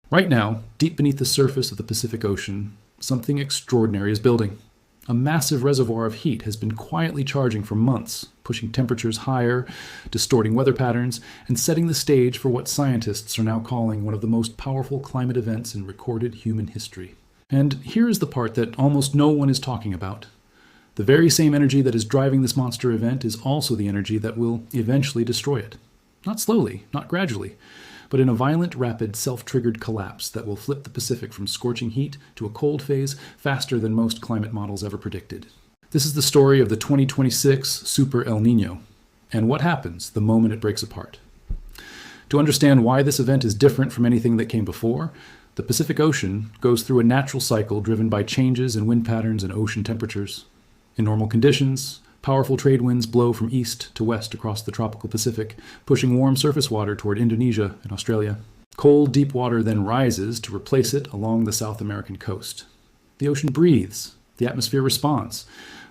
Right now, deep beneath the surface of the Pacific Ocean, something extraordinary is building. A massive reservoir of heat has been quietly charging for months, pushing temperatures higher, distorting weather patterns, and setting the stage for what scientists are now calling one of the most powerful climate events in recorded human history. And here is the part that almost no one is talking about. The very same energy that is driving this monster event is also the energy that will eventually destroy it. Not slowly, not gradually, but in a violent, rapid, self-triggered collapse that will flip the Pacific from scorching heat to a cold phase faster than most climate models ever predicted. This is the story of the 2026 Super El Niño, and what happens the moment it breaks apart. To understand why this event is different from anything that came before, the Pacific Ocean goes through a natural cycle driven by changes in wind patterns and ocean temperatures. In normal conditions, powerful trade winds blow from east to west across the tropical Pacific, pushing warm surface water toward Indonesia and Australia. Cold, deep water then rises to replace it along the South American coast. The ocean breathes. The atmosphere responds.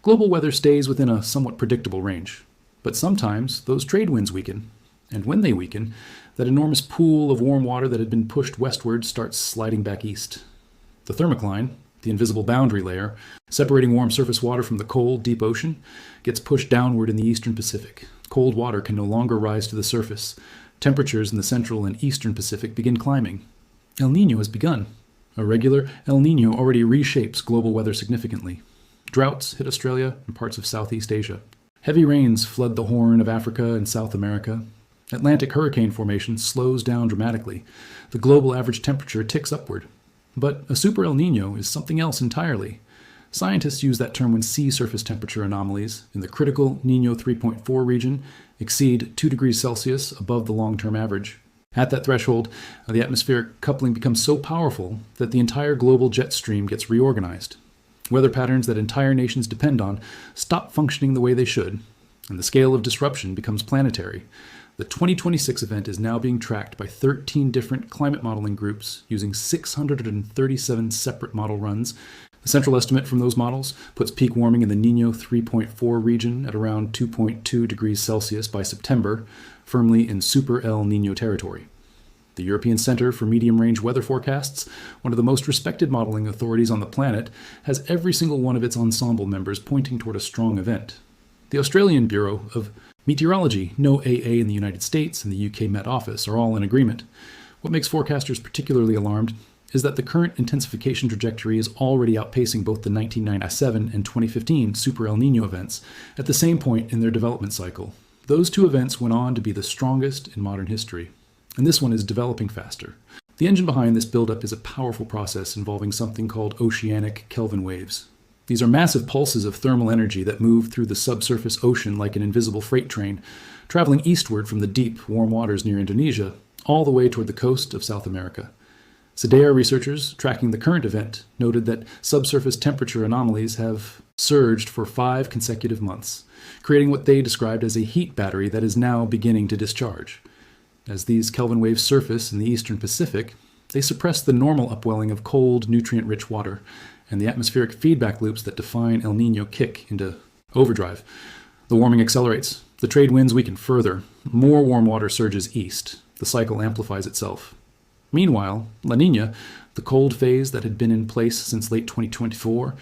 Global weather stays within a somewhat predictable range. But sometimes those trade winds weaken. And when they weaken, that enormous pool of warm water that had been pushed westward starts sliding back east. The thermocline, the invisible boundary layer, separating warm surface water from the cold, deep ocean, gets pushed downward in the eastern Pacific. Cold water can no longer rise to the surface. Temperatures in the central and eastern Pacific begin climbing. El Niño has begun. A regular El Niño already reshapes global weather significantly. Droughts hit Australia and parts of Southeast Asia. Heavy rains flood the Horn of Africa and South America. Atlantic hurricane formation slows down dramatically. The global average temperature ticks upward. But a super El Niño is something else entirely. Scientists use that term when sea surface temperature anomalies in the critical Niño 3.4 region exceed 2 degrees Celsius above the long-term average. At that threshold, the atmospheric coupling becomes so powerful that the entire global jet stream gets reorganized. Weather patterns that entire nations depend on stop functioning the way they should, and the scale of disruption becomes planetary. The 2026 event is now being tracked by 13 different climate modeling groups using 637 separate model runs. The central estimate from those models puts peak warming in the Niño 3.4 region at around 2.2 degrees Celsius by September, firmly in Super El Niño territory. The European Center for Medium-Range Weather Forecasts, one of the most respected modeling authorities on the planet, has every single one of its ensemble members pointing toward a strong event. The Australian Bureau of Meteorology, NOAA in the United States, and the UK Met Office are all in agreement. What makes forecasters particularly alarmed is that the current intensification trajectory is already outpacing both the 1997 and 2015 Super El Niño events at the same point in their development cycle. Those two events went on to be the strongest in modern history, and this one is developing faster. The engine behind this buildup is a powerful process involving something called oceanic Kelvin waves. These are massive pulses of thermal energy that move through the subsurface ocean like an invisible freight train, traveling eastward from the deep, warm waters near Indonesia, all the way toward the coast of South America. SEDEA researchers tracking the current event noted that subsurface temperature anomalies have surged for 5 consecutive months, creating what they described as a heat battery that is now beginning to discharge. As these Kelvin waves surface in the eastern Pacific, they suppress the normal upwelling of cold, nutrient-rich water, and the atmospheric feedback loops that define El Niño kick into overdrive. The warming accelerates. The trade winds weaken further. More warm water surges east. The cycle amplifies itself. Meanwhile, La Niña, the cold phase that had been in place since late 2024,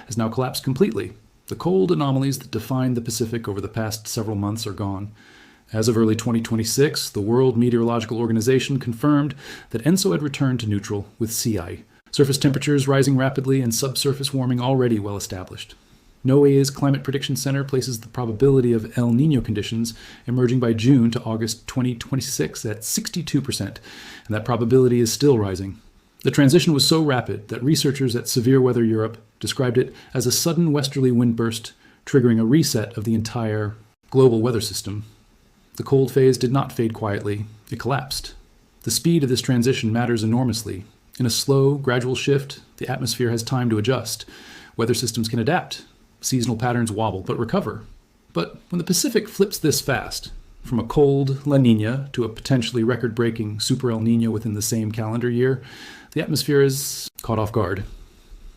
has now collapsed completely. The cold anomalies that defined the Pacific over the past several months are gone. As of early 2026, the World Meteorological Organization confirmed that ENSO had returned to neutral with CI. Surface temperatures rising rapidly and subsurface warming already well established. NOAA's Climate Prediction Center places the probability of El Niño conditions emerging by June to August 2026 at 62%, and that probability is still rising. The transition was so rapid that researchers at Severe Weather Europe described it as a sudden westerly wind burst, triggering a reset of the entire global weather system. The cold phase did not fade quietly, it collapsed. The speed of this transition matters enormously. In a slow, gradual shift, the atmosphere has time to adjust. Weather systems can adapt. Seasonal patterns wobble, but recover. But when the Pacific flips this fast, from a cold La Niña to a potentially record-breaking Super El Niño within the same calendar year, the atmosphere is caught off guard.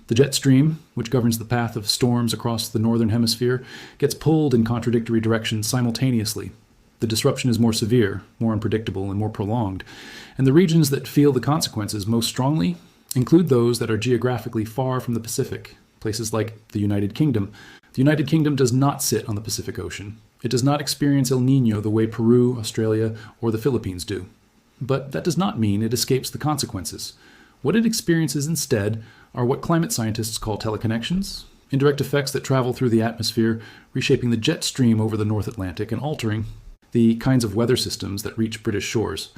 The jet stream, which governs the path of storms across the northern hemisphere, gets pulled in contradictory directions simultaneously. The disruption is more severe, more unpredictable, and more prolonged. And the regions that feel the consequences most strongly include those that are geographically far from the Pacific, places like the United Kingdom. The United Kingdom does not sit on the Pacific Ocean. It does not experience El Niño the way Peru, Australia, or the Philippines do. But that does not mean it escapes the consequences. What it experiences instead are what climate scientists call teleconnections, indirect effects that travel through the atmosphere, reshaping the jet stream over the North Atlantic and altering the kinds of weather systems that reach British shores.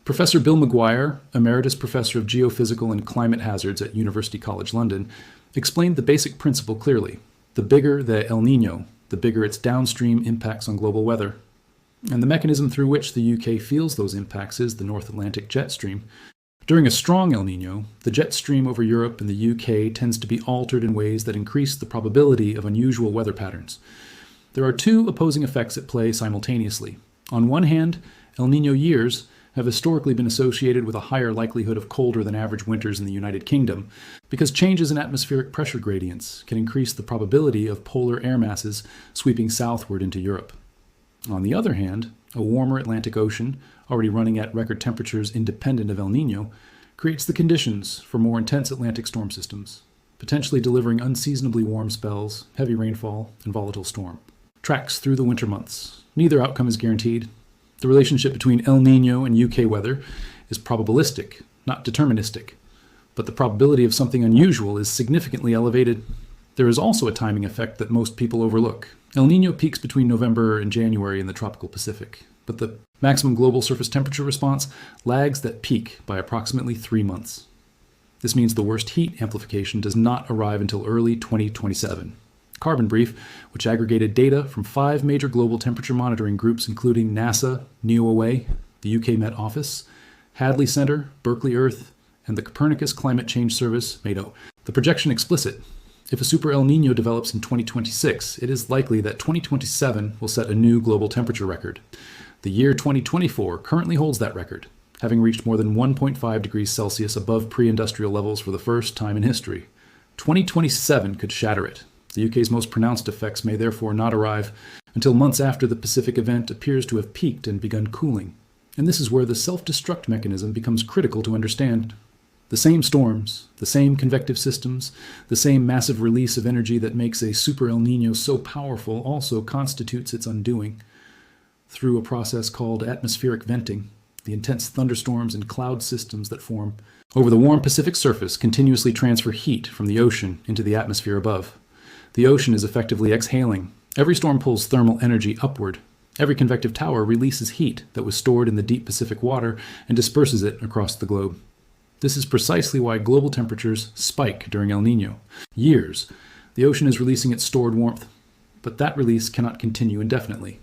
Professor Bill McGuire, Emeritus Professor of Geophysical and Climate Hazards at University College London, explained the basic principle clearly. The bigger the El Niño, the bigger its downstream impacts on global weather. And the mechanism through which the UK feels those impacts is the North Atlantic jet stream. During a strong El Niño, the jet stream over Europe and the UK tends to be altered in ways that increase the probability of unusual weather patterns. There are two opposing effects at play simultaneously. On one hand, El Niño years have historically been associated with a higher likelihood of colder than average winters in the United Kingdom, because changes in atmospheric pressure gradients can increase the probability of polar air masses sweeping southward into Europe. On the other hand, a warmer Atlantic Ocean, already running at record temperatures independent of El Niño, creates the conditions for more intense Atlantic storm systems, potentially delivering unseasonably warm spells, heavy rainfall, and volatile storm. Tracks through the winter months. Neither outcome is guaranteed. The relationship between El Niño and UK weather is probabilistic, not deterministic, but the probability of something unusual is significantly elevated. There is also a timing effect that most people overlook. El Niño peaks between November and January in the tropical Pacific, but the maximum global surface temperature response lags that peak by approximately 3 months. This means the worst heat amplification does not arrive until early 2027. Carbon Brief, which aggregated data from 5 major global temperature monitoring groups including NASA, NOAA, the UK Met Office, Hadley Center, Berkeley Earth, and the Copernicus Climate Change Service, made the projection explicit. If a super El Niño develops in 2026, it is likely that 2027 will set a new global temperature record. The year 2024 currently holds that record, having reached more than 1.5 degrees Celsius above pre-industrial levels for the first time in history. 2027 could shatter it. The UK's most pronounced effects may therefore not arrive until months after the Pacific event appears to have peaked and begun cooling. And this is where the self-destruct mechanism becomes critical to understand. The same storms, the same convective systems, the same massive release of energy that makes a super El Niño so powerful also constitutes its undoing. Through a process called atmospheric venting, the intense thunderstorms and cloud systems that form over the warm Pacific surface continuously transfer heat from the ocean into the atmosphere above. The ocean is effectively exhaling. Every storm pulls thermal energy upward. Every convective tower releases heat that was stored in the deep Pacific water and disperses it across the globe. This is precisely why global temperatures spike during El Niño. Years, the ocean is releasing its stored warmth, but that release cannot continue indefinitely.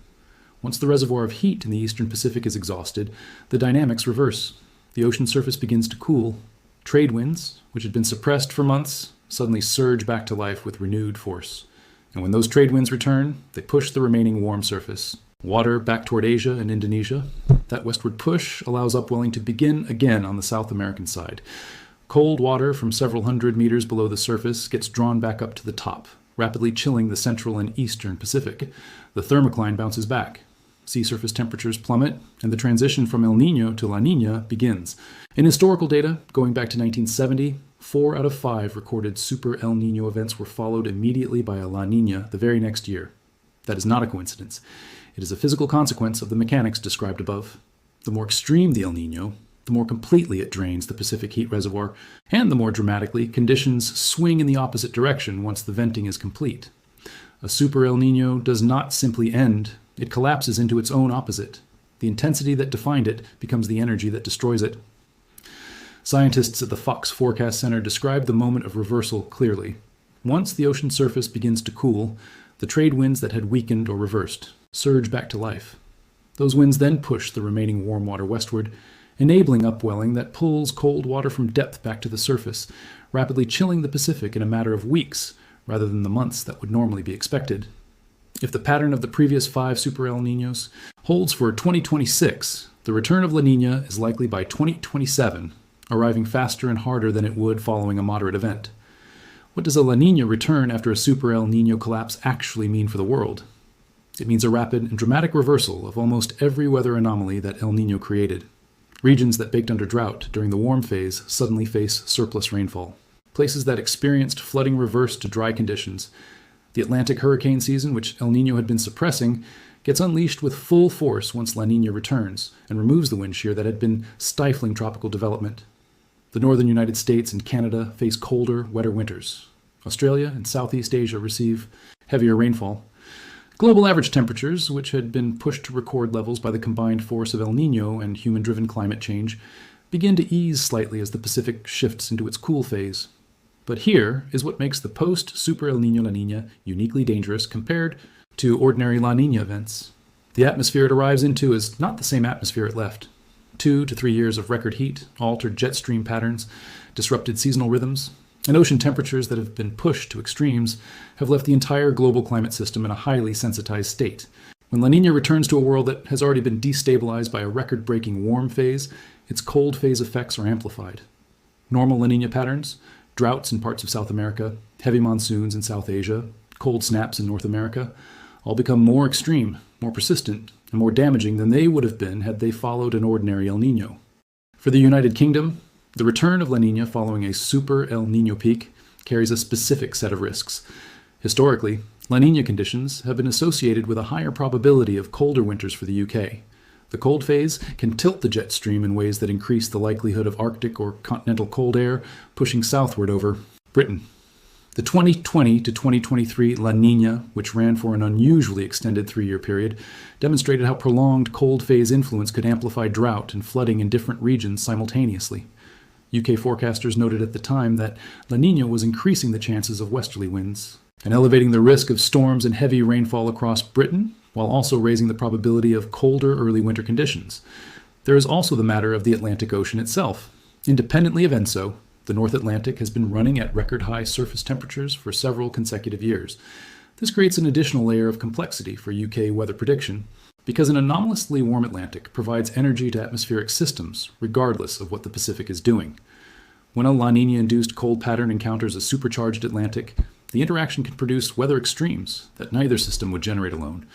Once the reservoir of heat in the eastern Pacific is exhausted, the dynamics reverse. The ocean surface begins to cool. Trade winds, which had been suppressed for months, suddenly surge back to life with renewed force. And when those trade winds return, they push the remaining warm surface, water back toward Asia and Indonesia. That westward push allows upwelling to begin again on the South American side. Cold water from several hundred meters below the surface gets drawn back up to the top, rapidly chilling the central and eastern Pacific. The thermocline bounces back. Sea surface temperatures plummet, and the transition from El Niño to La Niña begins. In historical data, going back to 1970, 4 out of 5 recorded super El Niño events were followed immediately by a La Niña the very next year. That is not a coincidence. It is a physical consequence of the mechanics described above. The more extreme the El Niño, the more completely it drains the Pacific heat reservoir, and the more dramatically conditions swing in the opposite direction once the venting is complete. A super El Niño does not simply end, it collapses into its own opposite. The intensity that defined it becomes the energy that destroys it. Scientists at the Fox Forecast Center describe the moment of reversal clearly. Once the ocean surface begins to cool, the trade winds that had weakened or reversed surge back to life. Those winds then push the remaining warm water westward, enabling upwelling that pulls cold water from depth back to the surface, rapidly chilling the Pacific in a matter of weeks rather than the months that would normally be expected. If the pattern of the previous 5 super El Niños holds for 2026, the return of La Niña is likely by 2027, arriving faster and harder than it would following a moderate event. What does a La Niña return after a super El Niño collapse actually mean for the world? It means a rapid and dramatic reversal of almost every weather anomaly that El Niño created. Regions that baked under drought during the warm phase suddenly face surplus rainfall. Places that experienced flooding reversed to dry conditions. The Atlantic hurricane season, which El Niño had been suppressing, gets unleashed with full force once La Niña returns and removes the wind shear that had been stifling tropical development. The northern United States and Canada face colder, wetter winters. Australia and Southeast Asia receive heavier rainfall. Global average temperatures, which had been pushed to record levels by the combined force of El Niño and human-driven climate change, begin to ease slightly as the Pacific shifts into its cool phase. But here is what makes the post-Super El Niño La Niña uniquely dangerous compared to ordinary La Niña events. The atmosphere it arrives into is not the same atmosphere it left. 2 to 3 years of record heat, altered jet stream patterns, disrupted seasonal rhythms, and ocean temperatures that have been pushed to extremes have left the entire global climate system in a highly sensitized state. When La Niña returns to a world that has already been destabilized by a record-breaking warm phase, its cold phase effects are amplified. Normal La Niña patterns, droughts in parts of South America, heavy monsoons in South Asia, cold snaps in North America, all become more extreme, more persistent, and more damaging than they would have been had they followed an ordinary El Niño. For the United Kingdom, the return of La Niña following a super El Niño peak carries a specific set of risks. Historically, La Niña conditions have been associated with a higher probability of colder winters for the UK. The cold phase can tilt the jet stream in ways that increase the likelihood of Arctic or continental cold air pushing southward over Britain. The 2020 to 2023 La Niña, which ran for an unusually extended 3-year period, demonstrated how prolonged cold phase influence could amplify drought and flooding in different regions simultaneously. UK forecasters noted at the time that La Niña was increasing the chances of westerly winds and elevating the risk of storms and heavy rainfall across Britain, while also raising the probability of colder early winter conditions. There is also the matter of the Atlantic Ocean itself. Independently of ENSO, the North Atlantic has been running at record-high surface temperatures for several consecutive years. This creates an additional layer of complexity for UK weather prediction, because an anomalously warm Atlantic provides energy to atmospheric systems, regardless of what the Pacific is doing. When a La Niña-induced cold pattern encounters a supercharged Atlantic, the interaction can produce weather extremes that neither system would generate alone.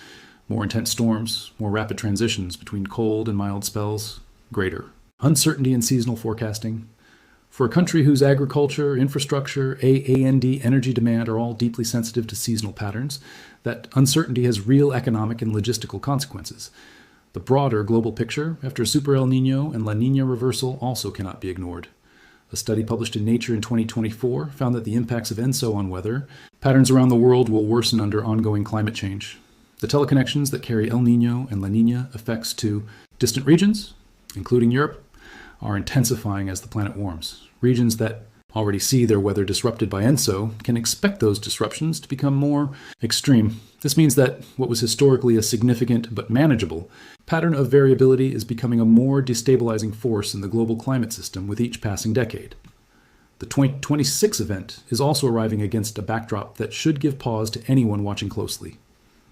More intense storms, more rapid transitions between cold and mild spells, greater uncertainty in seasonal forecasting. For a country whose agriculture, infrastructure, and energy demand are all deeply sensitive to seasonal patterns, that uncertainty has real economic and logistical consequences. The broader global picture after a Super El Niño and La Niña reversal also cannot be ignored. A study published in Nature in 2024 found that the impacts of ENSO on weather patterns around the world will worsen under ongoing climate change. The teleconnections that carry El Niño and La Niña effects to distant regions, including Europe, are intensifying as the planet warms. Regions that already see their weather disrupted by ENSO can expect those disruptions to become more extreme. This means that what was historically a significant but manageable pattern of variability is becoming a more destabilizing force in the global climate system with each passing decade. The 2026 event is also arriving against a backdrop that should give pause to anyone watching closely.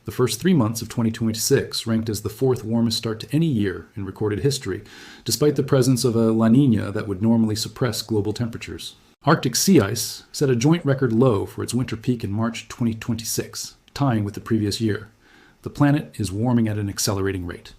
The first 3 months of 2026 ranked as the 4th warmest start to any year in recorded history, despite the presence of a La Niña that would normally suppress global temperatures. Arctic sea ice set a joint record low for its winter peak in March 2026, tying with the previous year. The planet is warming at an accelerating rate.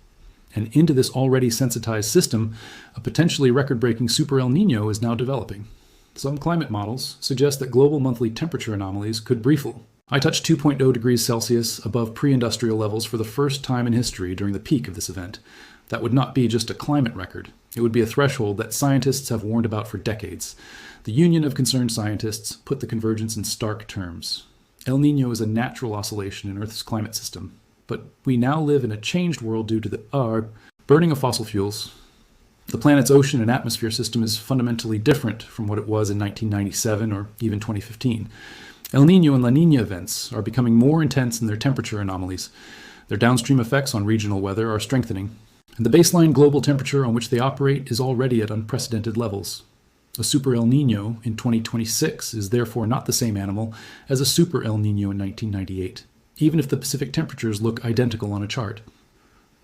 And into this already sensitized system, a potentially record-breaking Super El Niño is now developing. Some climate models suggest that global monthly temperature anomalies could briefly. I touched 2.0 degrees Celsius above pre-industrial levels for the first time in history during the peak of this event. That would not be just a climate record. It would be a threshold that scientists have warned about for decades. The Union of Concerned Scientists put the convergence in stark terms. El Niño is a natural oscillation in Earth's climate system, but we now live in a changed world due to the burning of fossil fuels. The planet's ocean and atmosphere system is fundamentally different from what it was in 1997 or even 2015. El Niño and La Niña events are becoming more intense in their temperature anomalies. Their downstream effects on regional weather are strengthening, and the baseline global temperature on which they operate is already at unprecedented levels. A Super El Niño in 2026 is therefore not the same animal as a Super El Niño in 1998, even if the Pacific temperatures look identical on a chart.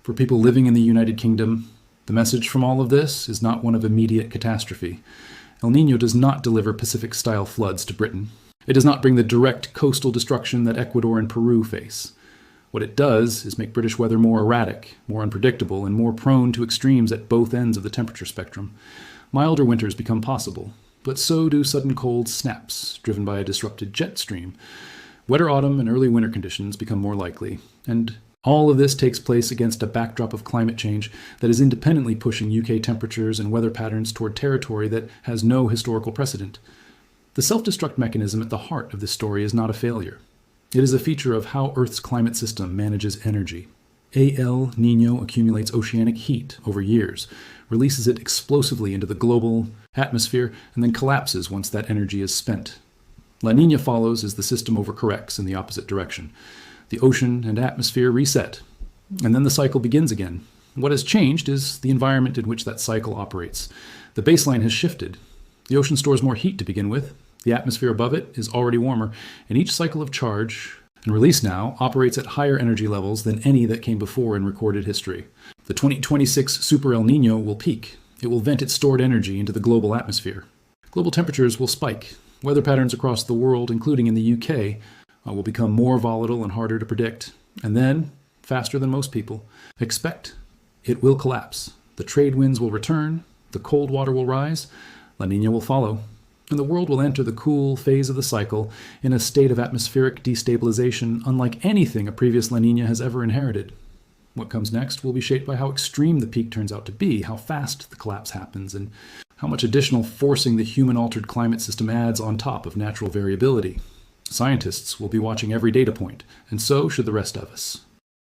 For people living in the United Kingdom, the message from all of this is not one of immediate catastrophe. El Niño does not deliver Pacific-style floods to Britain. It does not bring the direct coastal destruction that Ecuador and Peru face. What it does is make British weather more erratic, more unpredictable, and more prone to extremes at both ends of the temperature spectrum. Milder winters become possible, but so do sudden cold snaps, driven by a disrupted jet stream. Wetter autumn and early winter conditions become more likely, and all of this takes place against a backdrop of climate change that is independently pushing UK temperatures and weather patterns toward territory that has no historical precedent. The self-destruct mechanism at the heart of this story is not a failure. It is a feature of how Earth's climate system manages energy. El Niño accumulates oceanic heat over years, releases it explosively into the global atmosphere, and then collapses once that energy is spent. La Niña follows as the system overcorrects in the opposite direction. The ocean and atmosphere reset, and then the cycle begins again. What has changed is the environment in which that cycle operates. The baseline has shifted. The ocean stores more heat to begin with. The atmosphere above it is already warmer, and each cycle of charge and release now operates at higher energy levels than any that came before in recorded history. The 2026 Super El Niño will peak. It will vent its stored energy into the global atmosphere. Global temperatures will spike. Weather patterns across the world, including in the UK, will become more volatile and harder to predict. And then, faster than most people expect, it will collapse. The trade winds will return. The cold water will rise. La Niña will follow. And the world will enter the cool phase of the cycle in a state of atmospheric destabilization unlike anything a previous La Niña has ever inherited. What comes next will be shaped by how extreme the peak turns out to be, how fast the collapse happens, and how much additional forcing the human-altered climate system adds on top of natural variability. Scientists will be watching every data point, and so should the rest of us.